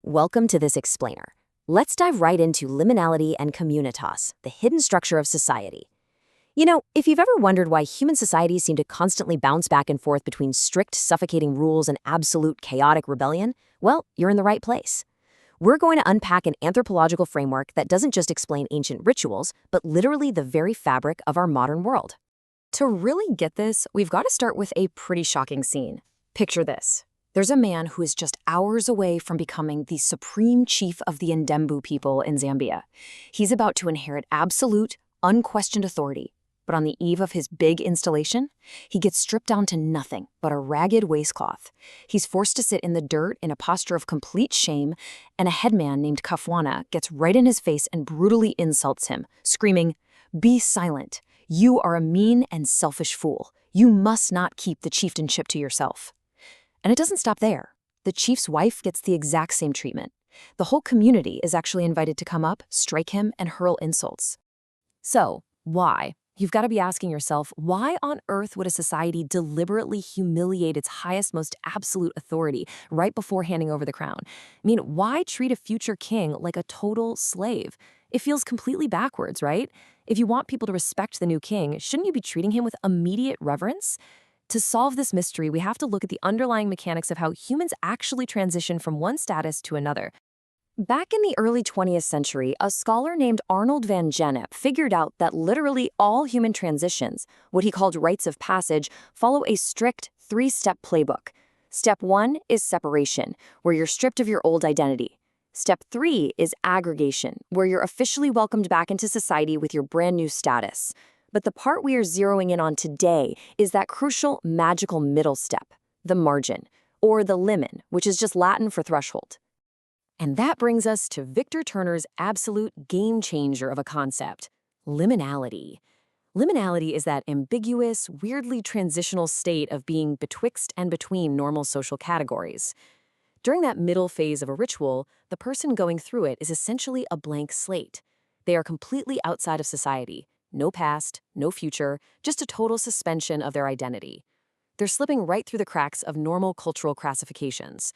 Welcome to this explainer. Let's dive right into liminality and communitas, the hidden structure of society. You know, if you've ever wondered why human societies seem to constantly bounce back and forth between strict, suffocating rules and absolute, chaotic rebellion, well, you're in the right place. We're going to unpack an anthropological framework that doesn't just explain ancient rituals, but literally the very fabric of our modern world. To really get this, we've got to start with a pretty shocking scene. Picture this. There's a man who is just hours away from becoming the supreme chief of the Ndembu people in Zambia. He's about to inherit absolute, unquestioned authority. But on the eve of his big installation, he gets stripped down to nothing but a ragged waistcloth. He's forced to sit in the dirt in a posture of complete shame, and a headman named Kafwana gets right in his face and brutally insults him, screaming, "Be silent. You are a mean and selfish fool. You must not keep the chieftainship to yourself." And it doesn't stop there. The chief's wife gets the exact same treatment. The whole community is actually invited to come up, strike him, and hurl insults. So, why? You've got to be asking yourself, why on earth would a society deliberately humiliate its highest, most absolute authority right before handing over the crown? I mean, why treat a future king like a total slave? It feels completely backwards, right? If you want people to respect the new king, shouldn't you be treating him with immediate reverence? To solve this mystery, we have to look at the underlying mechanics of how humans actually transition from one status to another. Back in the early 20th century, a scholar named Arnold van Gennep figured out that literally all human transitions, what he called rites of passage, follow a strict three-step playbook. Step 1 is separation, where you're stripped of your old identity. Step 3 is aggregation, where you're officially welcomed back into society with your brand new status. But the part we are zeroing in on today is that crucial magical middle step, the margin, or the limen, which is just Latin for threshold. And that brings us to Victor Turner's absolute game changer of a concept, liminality. Liminality is that ambiguous, weirdly transitional state of being betwixt and between normal social categories. During that middle phase of a ritual, the person going through it is essentially a blank slate. They are completely outside of society. No past, no future, just a total suspension of their identity. They're slipping right through the cracks of normal cultural classifications.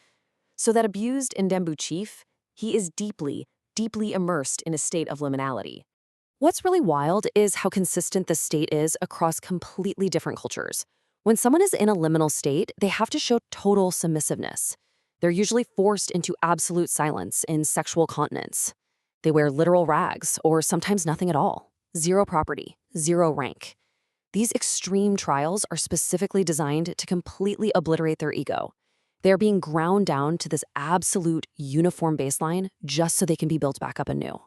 So that abused Ndembu chief, he is deeply, deeply immersed in a state of liminality. What's really wild is how consistent the state is across completely different cultures. When someone is in a liminal state, they have to show total submissiveness. They're usually forced into absolute silence in sexual continence. They wear literal rags, or sometimes nothing at all. Zero property, zero rank. These extreme trials are specifically designed to completely obliterate their ego. They are being ground down to this absolute uniform baseline just so they can be built back up anew.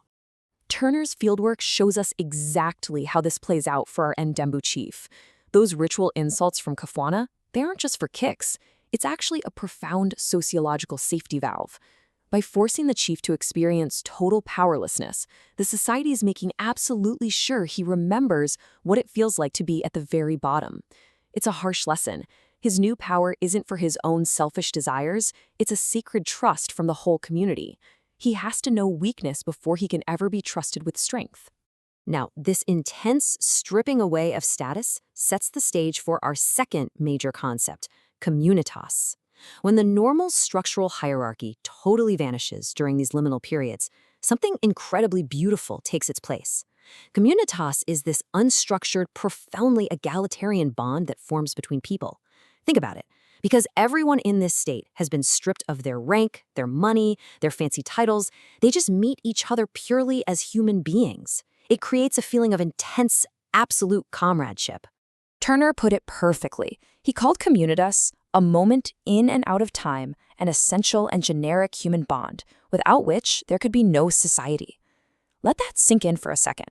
Turner's fieldwork shows us exactly how this plays out for our Ndembu chief. Those ritual insults from Kafwana, they aren't just for kicks. It's actually a profound sociological safety valve. By forcing the chief to experience total powerlessness, the society is making absolutely sure he remembers what it feels like to be at the very bottom. It's a harsh lesson. His new power isn't for his own selfish desires, it's a sacred trust from the whole community. He has to know weakness before he can ever be trusted with strength. Now, this intense stripping away of status sets the stage for our second major concept, communitas. When the normal structural hierarchy totally vanishes during these liminal periods, something incredibly beautiful takes its place. Communitas is this unstructured, profoundly egalitarian bond that forms between people. Think about it. Because everyone in this state has been stripped of their rank, their money, their fancy titles, they just meet each other purely as human beings. It creates a feeling of intense, absolute comradeship. Turner put it perfectly. He called communitas a moment in and out of time, an essential and generic human bond, without which there could be no society. Let that sink in for a second.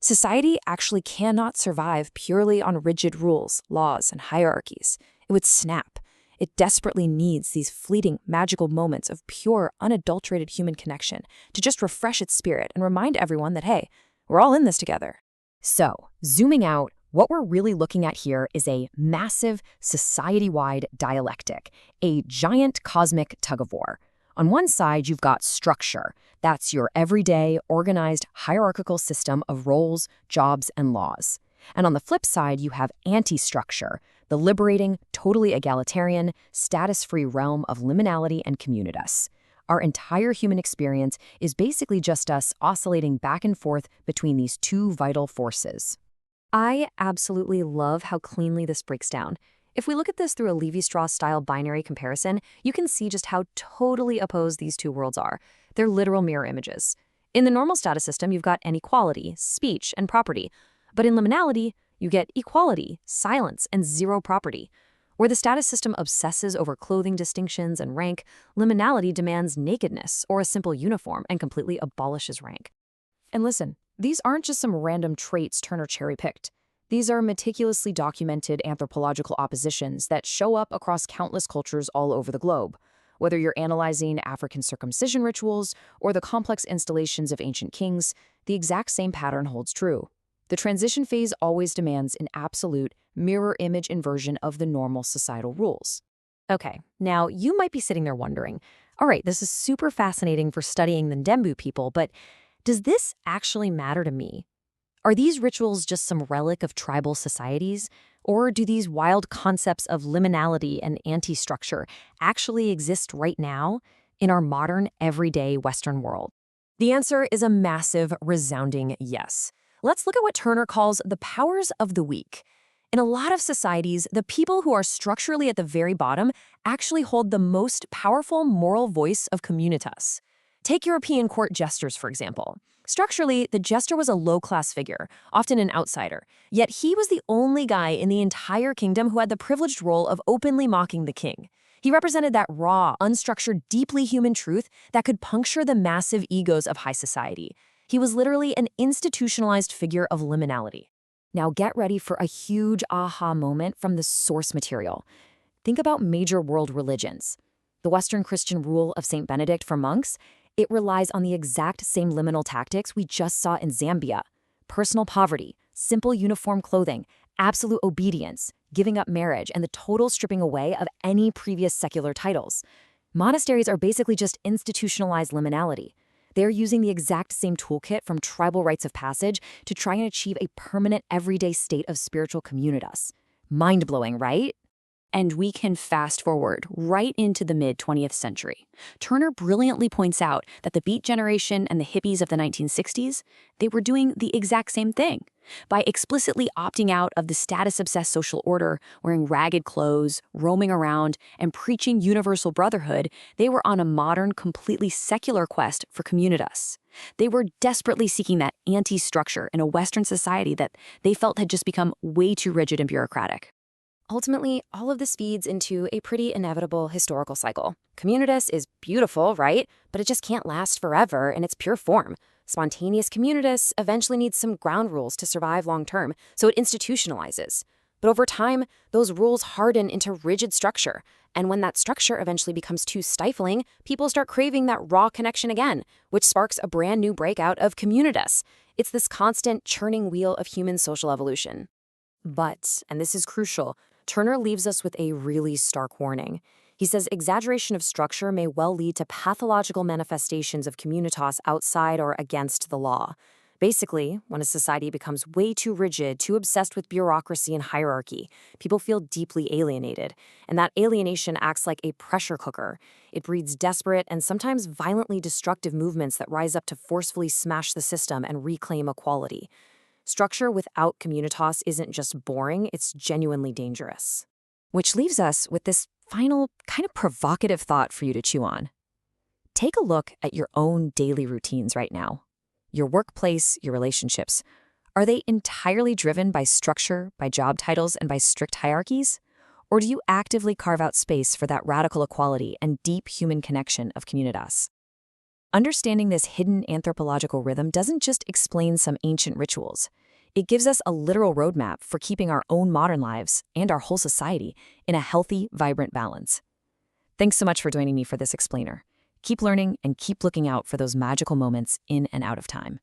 Society actually cannot survive purely on rigid rules, laws, and hierarchies. It would snap. It desperately needs these fleeting, magical moments of pure, unadulterated human connection to just refresh its spirit and remind everyone that, hey, we're all in this together. So, zooming out, what we're really looking at here is a massive, society-wide dialectic, a giant cosmic tug-of-war. On one side, you've got structure. That's your everyday, organized, hierarchical system of roles, jobs, and laws. And on the flip side, you have anti-structure, the liberating, totally egalitarian, status-free realm of liminality and communitas. Our entire human experience is basically just us oscillating back and forth between these two vital forces. I absolutely love how cleanly this breaks down. If we look at this through a Levi-Strauss-style binary comparison, you can see just how totally opposed these two worlds are. They're literal mirror images. In the normal status system, you've got inequality, speech, and property. But in liminality, you get equality, silence, and zero property. Where the status system obsesses over clothing distinctions and rank, liminality demands nakedness or a simple uniform and completely abolishes rank. And listen, these aren't just some random traits Turner cherry-picked. These are meticulously documented anthropological oppositions that show up across countless cultures all over the globe. Whether you're analyzing African circumcision rituals or the complex installations of ancient kings, the exact same pattern holds true. The transition phase always demands an absolute mirror image inversion of the normal societal rules. Okay, now you might be sitting there wondering, all right, this is super fascinating for studying the Ndembu people, but does this actually matter to me? Are these rituals just some relic of tribal societies? Or do these wild concepts of liminality and anti-structure actually exist right now in our modern, everyday Western world? The answer is a massive, resounding yes. Let's look at what Turner calls the powers of the weak. In a lot of societies, the people who are structurally at the very bottom actually hold the most powerful moral voice of communitas. Take European court jesters, for example. Structurally, the jester was a low-class figure, often an outsider, yet he was the only guy in the entire kingdom who had the privileged role of openly mocking the king. He represented that raw, unstructured, deeply human truth that could puncture the massive egos of high society. He was literally an institutionalized figure of liminality. Now get ready for a huge aha moment from the source material. Think about major world religions. The Western Christian rule of St. Benedict for monks, it relies on the exact same liminal tactics we just saw in Zambia. Personal poverty, simple uniform clothing, absolute obedience, giving up marriage, and the total stripping away of any previous secular titles. Monasteries are basically just institutionalized liminality. They're using the exact same toolkit from tribal rites of passage to try and achieve a permanent everyday state of spiritual communitas. Mind-blowing, right? And we can fast forward right into the mid-20th century. Turner brilliantly points out that the Beat generation and the hippies of the 1960s, they were doing the exact same thing. By explicitly opting out of the status-obsessed social order, wearing ragged clothes, roaming around, and preaching universal brotherhood, they were on a modern, completely secular quest for communitas. They were desperately seeking that anti-structure in a Western society that they felt had just become way too rigid and bureaucratic. Ultimately, all of this feeds into a pretty inevitable historical cycle. Communitas is beautiful, right? But it just can't last forever in its pure form. Spontaneous communitas eventually need some ground rules to survive long-term, so it institutionalizes. But over time, those rules harden into rigid structure. And when that structure eventually becomes too stifling, people start craving that raw connection again, which sparks a brand new breakout of communitas. It's this constant churning wheel of human social evolution. But, and this is crucial, Turner leaves us with a really stark warning. He says exaggeration of structure may well lead to pathological manifestations of communitas outside or against the law. Basically, when a society becomes way too rigid, too obsessed with bureaucracy and hierarchy, people feel deeply alienated. And that alienation acts like a pressure cooker. It breeds desperate and sometimes violently destructive movements that rise up to forcefully smash the system and reclaim equality. Structure without communitas isn't just boring, it's genuinely dangerous. Which leaves us with this final, kind of provocative thought for you to chew on. Take a look at your own daily routines right now. Your workplace, your relationships. Are they entirely driven by structure, by job titles, and by strict hierarchies? Or do you actively carve out space for that radical equality and deep human connection of communitas? Understanding this hidden anthropological rhythm doesn't just explain some ancient rituals. It gives us a literal roadmap for keeping our own modern lives and our whole society in a healthy, vibrant balance. Thanks so much for joining me for this explainer. Keep learning and keep looking out for those magical moments in and out of time.